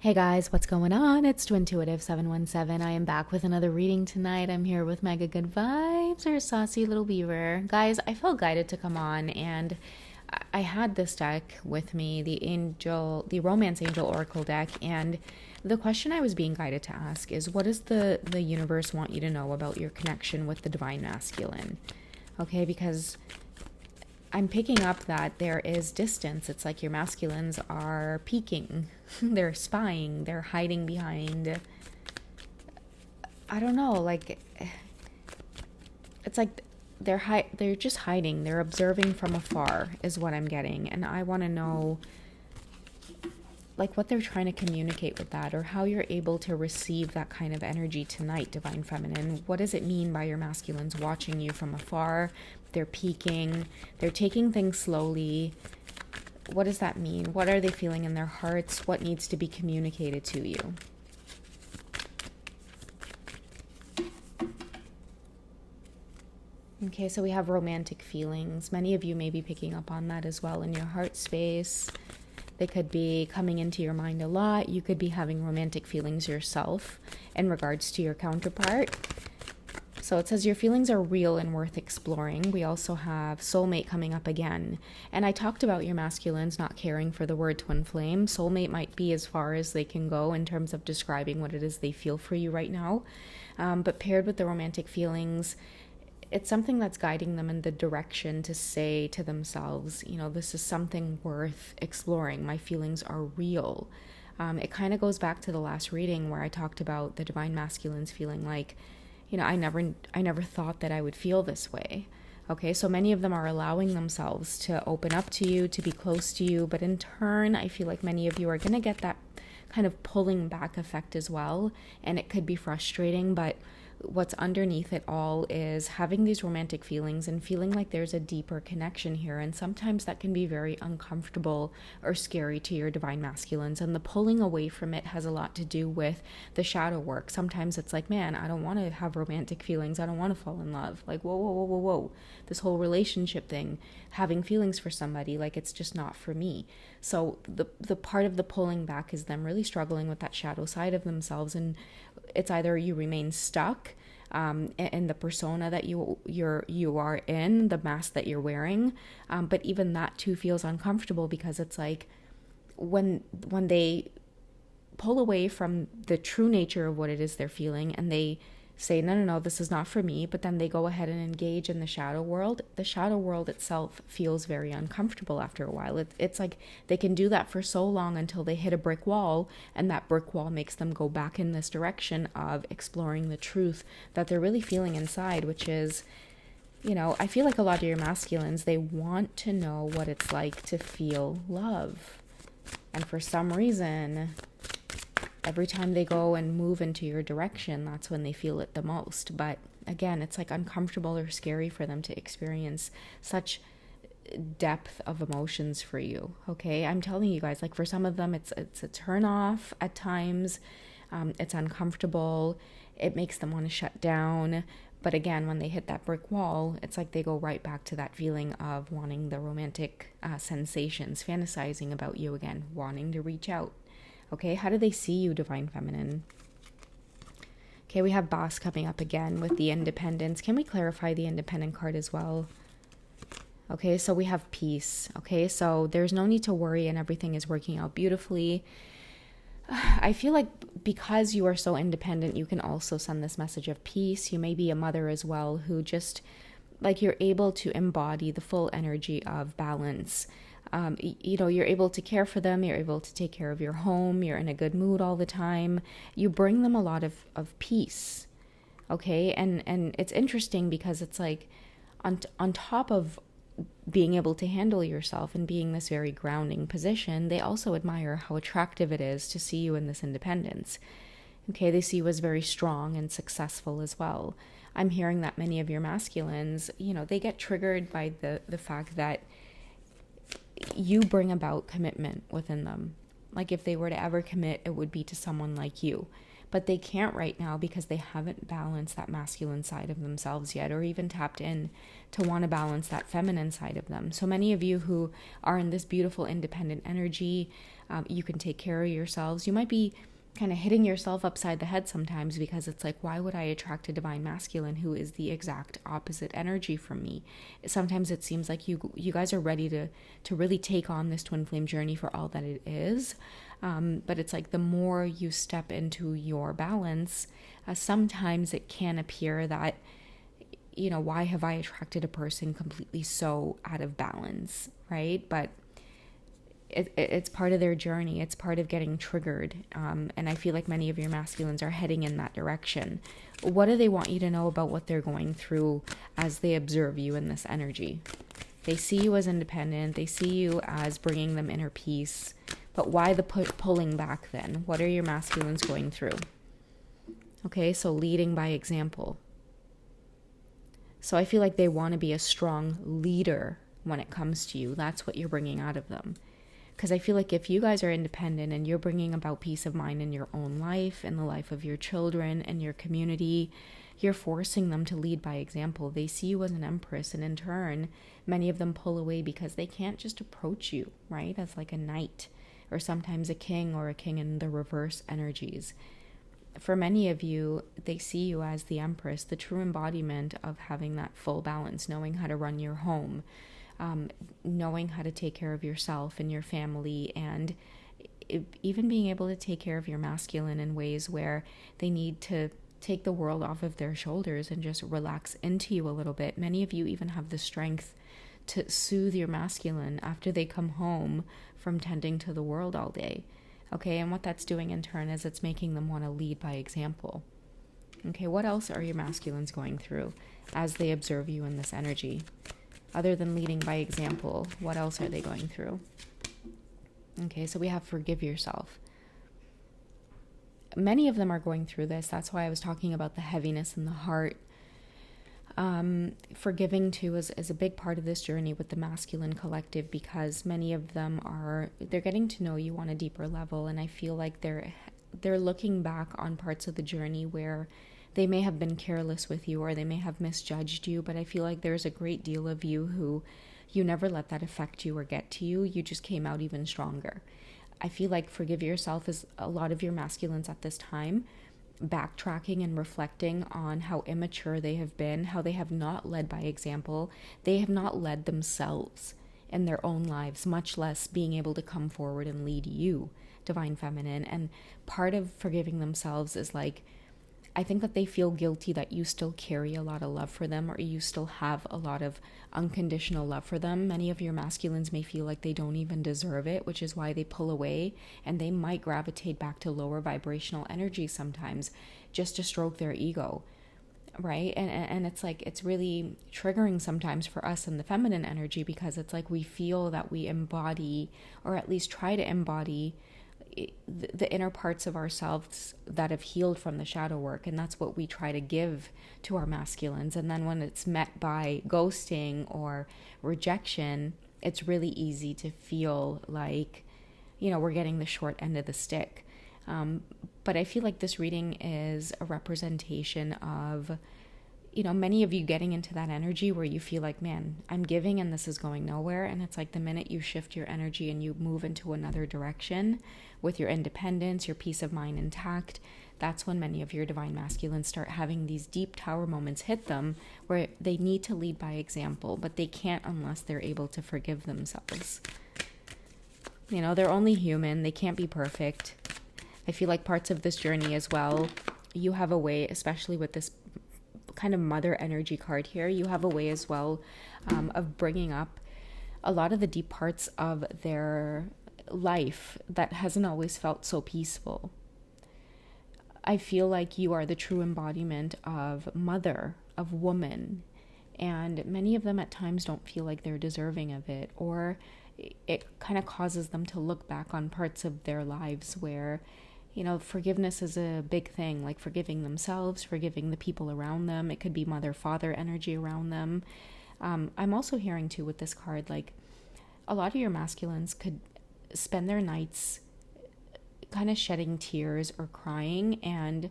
Hey guys, what's going on? It's Twintuitive 717. I am back with another reading tonight. I'm here with Mega Good Vibes, our saucy little beaver. Guys, I felt guided to come on, and I had this deck with me, the Romance Angel Oracle deck, and the question I was being guided to ask is, what does the universe want you to know about your connection with the Divine Masculine? Okay, because I'm picking up that there is distance. It's like your masculines are peeking, they're spying, they're hiding behind, I don't know, like it's like they're just hiding, they're observing from afar is what I'm getting. And I want to know like what they're trying to communicate with that, or how you're able to receive that kind of energy tonight, Divine Feminine. What does it mean by your masculines watching you from afar? They're peeking, they're taking things slowly. What does that mean? What are they feeling in their hearts? What needs to be communicated to you? Okay, so we have romantic feelings. Many of you may be picking up on that as well in your heart space. They could be coming into your mind a lot. You could be having romantic feelings yourself in regards to your counterpart. So it says your feelings are real and worth exploring. We also have soulmate coming up again. And I talked about your masculines not caring for the word twin flame. Soulmate might be as far as they can go in terms of describing what it is they feel for you right now. But paired with the romantic feelings, it's something that's guiding them in the direction to say to themselves, you know, this is something worth exploring. My feelings are real. It kind of goes back to the last reading where I talked about the divine masculines feeling like, you know, I never thought that I would feel this way. Okay, so many of them are allowing themselves to open up to you, to be close to you, but in turn, I feel like many of you are going to get that kind of pulling back effect as well, and it could be frustrating, but what's underneath it all is having these romantic feelings and feeling like there's a deeper connection here. And sometimes that can be very uncomfortable or scary to your divine masculines. And the pulling away from it has a lot to do with the shadow work. Sometimes it's like, man, I don't want to have romantic feelings. I don't want to fall in love. Like, whoa, whoa, whoa, whoa, whoa. This whole relationship thing, having feelings for somebody, like it's just not for me. So the part of the pulling back is them really struggling with that shadow side of themselves. And it's either you remain stuck in the persona that you are in, the mask that you're wearing, but even that too feels uncomfortable, because it's like when they pull away from the true nature of what it is they're feeling, and they say, no, no, no, this is not for me, but then they go ahead and engage in the shadow world. The shadow world itself feels very uncomfortable after a while. It's like they can do that for so long until they hit a brick wall, and that brick wall makes them go back in this direction of exploring the truth that they're really feeling inside, which is, you know, I feel like a lot of your masculines, they want to know what it's like to feel love. And for some reason, every time they go and move into your direction, that's when they feel it the most. But again, it's like uncomfortable or scary for them to experience such depth of emotions for you. Okay, I'm telling you guys, like for some of them, it's a turn off at times. It's uncomfortable. It makes them want to shut down. But again, when they hit that brick wall, it's like they go right back to that feeling of wanting the romantic sensations, fantasizing about you again, wanting to reach out. Okay, how do they see you, Divine Feminine? Okay, we have Boss coming up again with the Independence. Can we clarify the Independent card as well? Okay, so we have peace. Okay, so there's no need to worry and everything is working out beautifully. I feel like because you are so independent, you can also send this message of peace. You may be a mother as well who just, like, you're able to embody the full energy of balance. You know, you're able to care for them, you're able to take care of your home, you're in a good mood all the time. You bring them a lot of peace. Okay, and it's interesting because it's like on top of being able to handle yourself and being this very grounding position, they also admire how attractive it is to see you in this independence. Okay, they see you as very strong and successful as well. I'm hearing that many of your masculines, you know, they get triggered by the fact that you bring about commitment within them. Like if they were to ever commit, it would be to someone like you. but they can't right now because they haven't balanced that masculine side of themselves yet, or even tapped in to want to balance that feminine side of them. So many of you who are in this beautiful independent energy, you can take care of yourselves. You might be kind of hitting yourself upside the head sometimes, because it's like, why would I attract a divine masculine who is the exact opposite energy from me? Sometimes it seems like you guys are ready to really take on this twin flame journey for all that it is. But it's like, the more you step into your balance, sometimes it can appear that, why have I attracted a person completely so out of balance, right? But it's part of their journey. It's part of getting triggered. And I feel like many of your masculines are heading in that direction. What do they want you to know about what they're going through as they observe you in this energy? They see you as independent. They see you as bringing them inner peace. But why the pulling back then? What are your masculines going through? Okay, so leading by example. So I feel like they want to be a strong leader when it comes to you. That's what you're bringing out of them. Because I feel like if you guys are independent and you're bringing about peace of mind in your own life, in the life of your children and your community, you're forcing them to lead by example. They see you as an empress, and in turn, many of them pull away because they can't just approach you, right, as like a knight, or sometimes a king, or a king in the reverse energies. For many of you, they see you as the empress, the true embodiment of having that full balance, knowing how to run your home, knowing how to take care of yourself and your family, and even being able to take care of your masculine in ways where they need to take the world off of their shoulders and just relax into you a little bit. Many of you even have the strength to soothe your masculine after they come home from tending to the world all day. Okay, and what that's doing in turn is it's making them want to lead by example. Okay, what else are your masculines going through as they observe you in this energy? Other than leading by example, what else are they going through? Okay, so we have forgive yourself. Many of them are going through this. That's why I was talking about the heaviness in the heart. Forgiving too is a big part of this journey with the masculine collective, because many of them they're getting to know you on a deeper level, and I feel like they're looking back on parts of the journey where they may have been careless with you, or they may have misjudged you, but I feel like there's a great deal of you who you never let that affect you or get to you. You just came out even stronger. I feel like forgive yourself is a lot of your masculines at this time backtracking and reflecting on how immature they have been, how they have not led by example. They have not led themselves in their own lives, much less being able to come forward and lead you, divine feminine. And part of forgiving themselves is like, I think that they feel guilty that you still carry a lot of love for them, or you still have a lot of unconditional love for them. Many of your masculines may feel like they don't even deserve it, which is why they pull away, and they might gravitate back to lower vibrational energy sometimes just to stroke their ego, right? And it's like, it's really triggering sometimes for us in the feminine energy, because it's like we feel that we embody, or at least try to embody, the inner parts of ourselves that have healed from the shadow work, and that's what we try to give to our masculines. And then when it's met by ghosting or rejection, it's really easy to feel like, we're getting the short end of the stick. But I feel like this reading is a representation of, many of you getting into that energy where you feel like, man, I'm giving and this is going nowhere. And it's like the minute you shift your energy and you move into another direction with your independence, your peace of mind intact, that's when many of your divine masculines start having these deep tower moments hit them where they need to lead by example, but they can't unless they're able to forgive themselves. They're only human. They can't be perfect. I feel like parts of this journey as well, you have a way, especially with this kind of mother energy card here, you have a way as well of bringing up a lot of the deep parts of their life that hasn't always felt so peaceful. I feel like you are the true embodiment of mother, of woman, and many of them at times don't feel like they're deserving of it, or it kind of causes them to look back on parts of their lives where forgiveness is a big thing, like forgiving themselves, forgiving the people around them. It could be mother, father energy around them. I'm also hearing too with this card, like a lot of your masculines could spend their nights kind of shedding tears or crying, and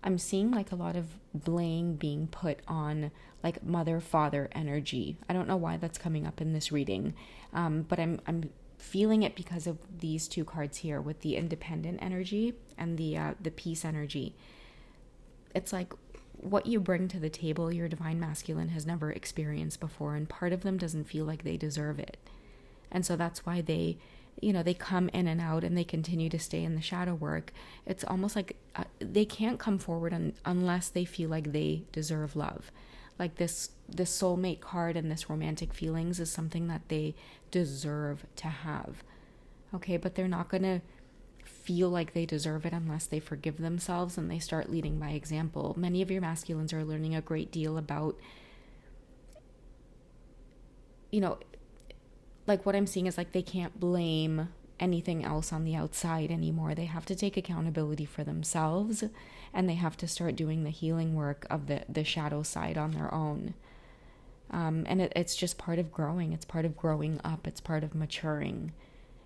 I'm seeing like a lot of blame being put on like mother father energy. I don't know why that's coming up in this reading, but I'm feeling it because of these two cards here with the independent energy and the peace energy. It's like what you bring to the table, your divine masculine has never experienced before, and part of them doesn't feel like they deserve it. And so that's why they come in and out, and they continue to stay in the shadow work. It's almost like they can't come forward unless they feel like they deserve love. Like this soulmate card and this romantic feelings is something that they deserve to have. Okay, but they're not going to feel like they deserve it unless they forgive themselves and they start leading by example. Many of your masculines are learning a great deal about, like what I'm seeing is like they can't blame anything else on the outside anymore. They have to take accountability for themselves, and they have to start doing the healing work of the shadow side on their own. And it's just part of growing. It's part of growing up. It's part of maturing.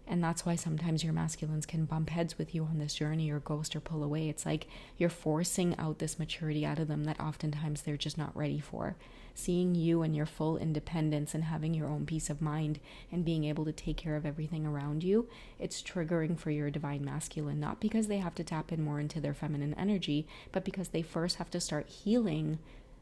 And that's why sometimes your masculines can bump heads with you on this journey or ghost or pull away. It's like you're forcing out this maturity out of them that oftentimes they're just not ready for. Seeing you and your full independence and having your own peace of mind and being able to take care of everything around you, it's triggering for your divine masculine, not because they have to tap in more into their feminine energy, but because they first have to start healing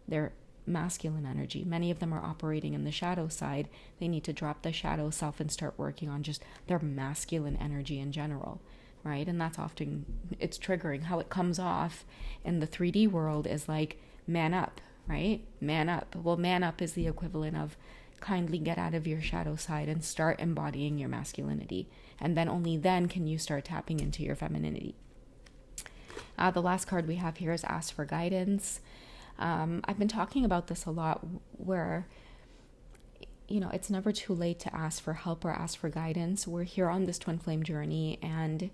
their masculine energy. Many of them are operating in the shadow side. They need to drop the shadow self and start working on just their masculine energy in general, right? And that's often, it's triggering. How it comes off in the 3D world is like, man up, right? Man up. Well, man up is the equivalent of kindly get out of your shadow side and start embodying your masculinity. And then only then can you start tapping into your femininity. The last card we have here is Ask for Guidance. I've been talking about this a lot, where, it's never too late to ask for help or ask for guidance. We're here on this twin flame journey, and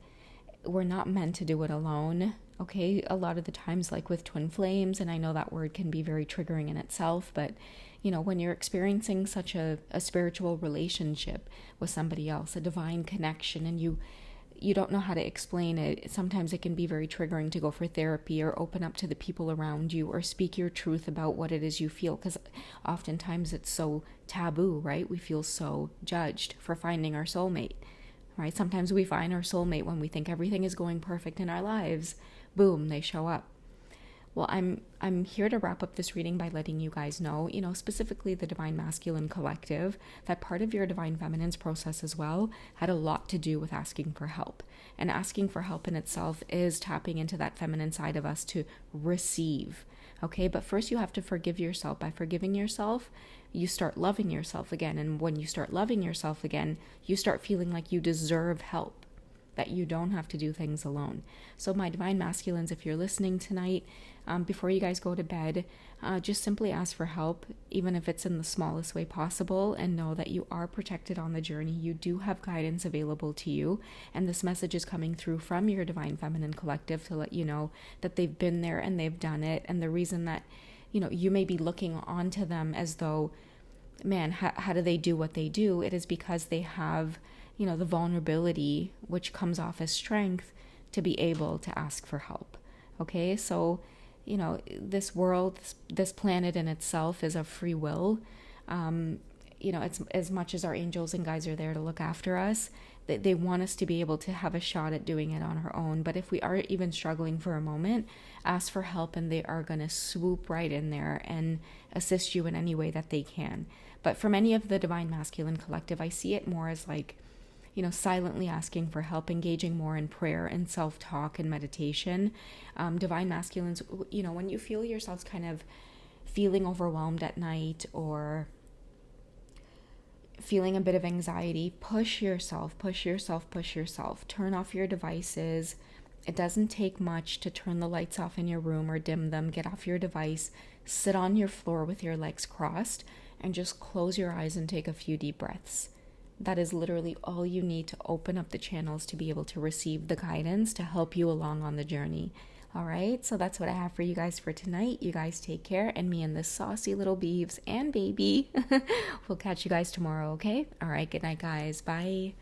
we're not meant to do it alone. Okay, a lot of the times, like with twin flames, and I know that word can be very triggering in itself, but when you're experiencing such a spiritual relationship with somebody else, a divine connection, and you don't know how to explain it, sometimes it can be very triggering to go for therapy or open up to the people around you or speak your truth about what it is you feel, because oftentimes it's so taboo, right? We feel so judged for finding our soulmate, right? Sometimes we find our soulmate when we think everything is going perfect in our lives. Boom, they show up. Well, I'm here to wrap up this reading by letting you guys know, specifically the Divine Masculine Collective, that part of your Divine Feminine's process as well had a lot to do with asking for help. And asking for help in itself is tapping into that feminine side of us to receive. Okay, but first you have to forgive yourself. By forgiving yourself, you start loving yourself again. And when you start loving yourself again, you start feeling like you deserve help, that you don't have to do things alone. So my divine masculines, if you're listening tonight, before you guys go to bed, just simply ask for help, even if it's in the smallest way possible, and know that you are protected on the journey. You do have guidance available to you, and this message is coming through from your Divine Feminine Collective to let you know that they've been there and they've done it. And the reason that you may be looking onto them as though, man, how do they do what they do? It is because they have the vulnerability, which comes off as strength, to be able to ask for help. Okay, so this world, this planet in itself is of free will. It's as much as our angels and guides are there to look after us, they want us to be able to have a shot at doing it on our own. But if we are even struggling for a moment, ask for help, and they are going to swoop right in there and assist you in any way that they can. But for many of the Divine Masculine Collective, I see it more as like, silently asking for help, engaging more in prayer and self-talk and meditation. Divine masculines, when you feel yourselves kind of feeling overwhelmed at night or feeling a bit of anxiety, push yourself. Turn off your devices. It doesn't take much to turn the lights off in your room or dim them. Get off your device, sit on your floor with your legs crossed, and just close your eyes and take a few deep breaths. That is literally all you need to open up the channels to be able to receive the guidance to help you along on the journey. All right, so that's what I have for you guys for tonight. You guys take care, and me and the saucy little beeves and baby, we'll catch you guys tomorrow, okay? All right, good night, guys. Bye.